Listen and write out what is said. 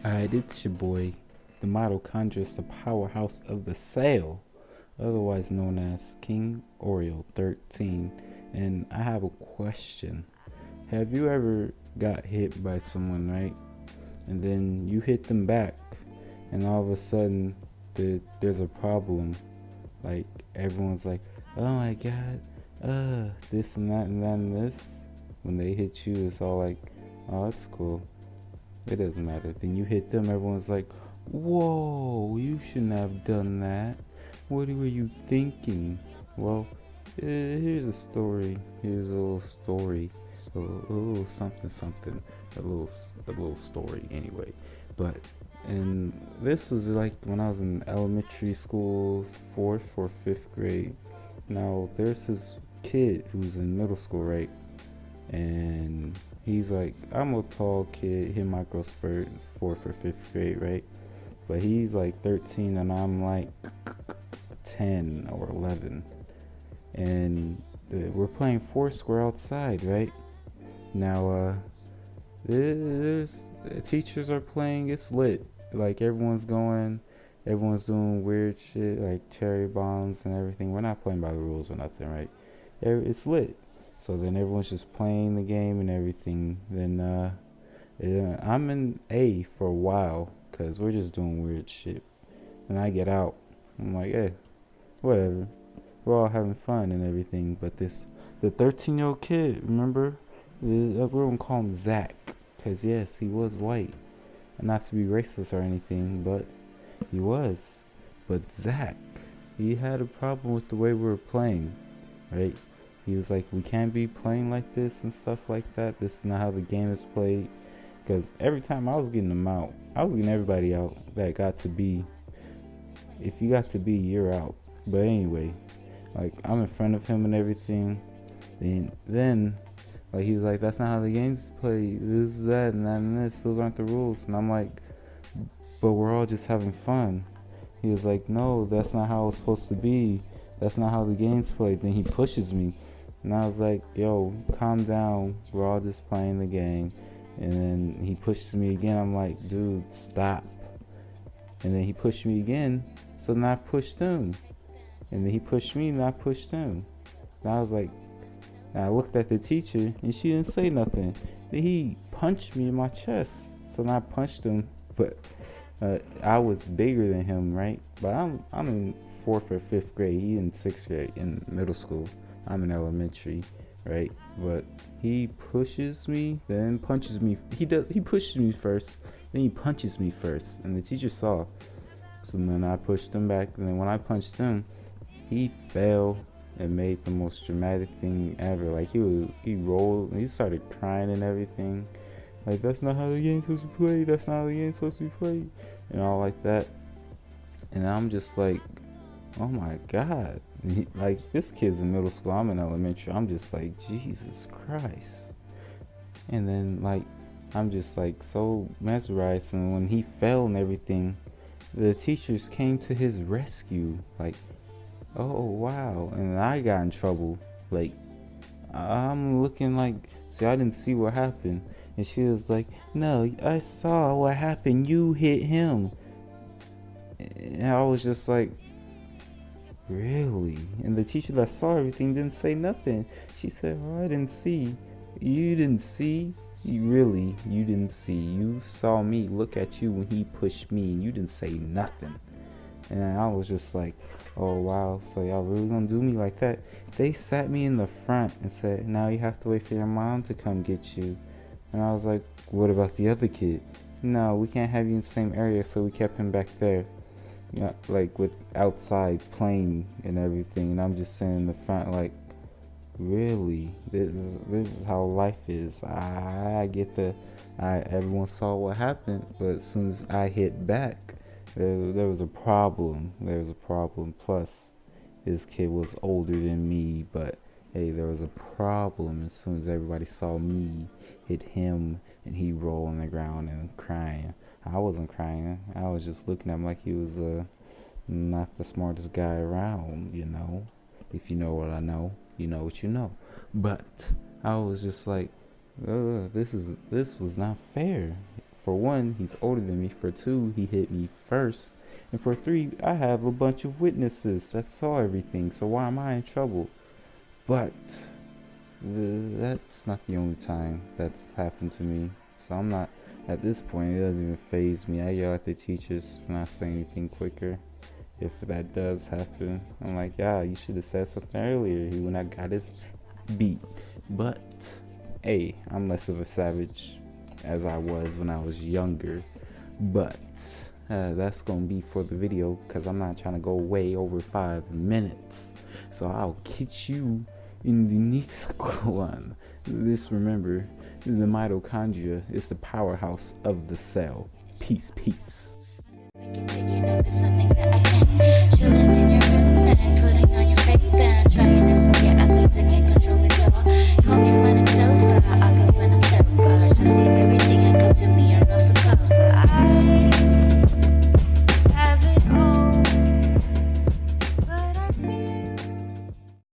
Alright, it's your boy, the mitochondrius, the powerhouse of the cell, otherwise known as King Oreo 13. And I have a question. Have you ever got hit by someone, right? And then you hit them back, and all of a sudden there's a problem. Like, everyone's like, oh my god, this and that and that and this. When they hit you, it's all like, oh, that's cool. It doesn't matter. Then you hit them, everyone's like, whoa, you shouldn't have done that. What were you thinking? Well, here's a story. Here's a little story. A little something. A little story anyway. But, and this was like when I was in elementary school, 4th or 5th grade. Now, there's this kid who's in middle school, right? And he's like, I'm a tall kid, hit my growth spurt 4th or 5th grade, right? But he's like 13 and I'm like 10 or 11. And we're playing Foursquare outside, right? Now, there's teachers are playing, it's lit. Like, everyone's doing weird shit, like cherry bombs and everything. We're not playing by the rules or nothing, right? It's lit. So then everyone's just playing the game and everything. Then I'm in A for a while because we're just doing weird shit. And I get out. I'm like, hey, whatever. We're all having fun and everything. But the 13-year-old kid, remember? We're going to call him Zach. Because, yes, he was white. And not to be racist or anything, but he was. But Zach, he had a problem with the way we were playing, right? He was like, we can't be playing like this and stuff like that. This is not how the game is played. Because every time I was getting them out, I was getting everybody out that got to B. If you got to B, you're out. But anyway, like, I'm in front of him and everything. Then like, he was like, that's not how the game's played. This, that, and that, and this. Those aren't the rules. And I'm like, but we're all just having fun. He was like, no, that's not how it's supposed to be. That's not how the game's played. Then he pushes me. And I was like, yo, calm down. We're all just playing the game. And then he pushes me again. I'm like, dude, stop. And then he pushed me again. So then I pushed him. And then he pushed me and I pushed him. And I was like, and I looked at the teacher and she didn't say nothing. Then he punched me in my chest. So then I punched him. But I was bigger than him, right? But I'm in 4th or 5th grade. He in 6th grade in middle school. I'm in elementary, right? But he pushes me, then punches me. He pushes me first, then he punches me first, and the teacher saw. So then I pushed him back, and then when I punched him, he fell and made the most dramatic thing ever. Like, he rolled, and he started crying and everything. Like, that's not how the game's supposed to be played. That's not how the game's supposed to be played, and all like that. And I'm just like, oh my god. Like, this kid's in middle school, I'm in elementary. I'm just like, Jesus Christ. And then, like, I'm just like so mesmerized. And when he fell and everything, the teachers came to his rescue. Like, oh wow. And I got in trouble. Like, I'm looking like, see, I didn't see what happened. And she was like, no, I saw what happened. You hit him. And I was just like, really? And the teacher that saw everything didn't say nothing. She said, oh, I didn't see. You didn't see? You didn't see. You saw me look at you when he pushed me and you didn't say nothing. And I was just like, oh wow, so y'all really gonna do me like that? They sat me in the front and said, now you have to wait for your mom to come get you. And I was like, what about the other kid? No, we can't have you in the same area, so we kept him back there. Yeah, like, with outside playing and everything, and I'm just sitting in the front like, really? This is how life is. I get everyone saw what happened, but as soon as I hit back, there was a problem. There was a problem. Plus, this kid was older than me, but hey, there was a problem as soon as everybody saw me hit him and he roll on the ground and crying. I wasn't crying. I was just looking at him like he was not the smartest guy around, you know. If you know what I know, you know what you know. But I was just like, this was not fair for one, he's older than me. For two, he hit me first. And for three, I have a bunch of witnesses that saw everything. So why am I in trouble? But that's not the only time that's happened to me. So I'm not, at this point, it doesn't even faze me. I yell at the teachers for not saying anything quicker. If that does happen, I'm like, yeah, you should have said something earlier. He when I got his beat. But hey, I'm less of a savage as I was when I was younger. But that's gonna be for the video, because I'm not trying to go way over 5 minutes. So I'll catch you in the next one. Remember, the mitochondria is the powerhouse of the cell. Peace, peace. Chilling in your room, putting on your face band, trying to forget athletes, I can't control it all. Call me when it's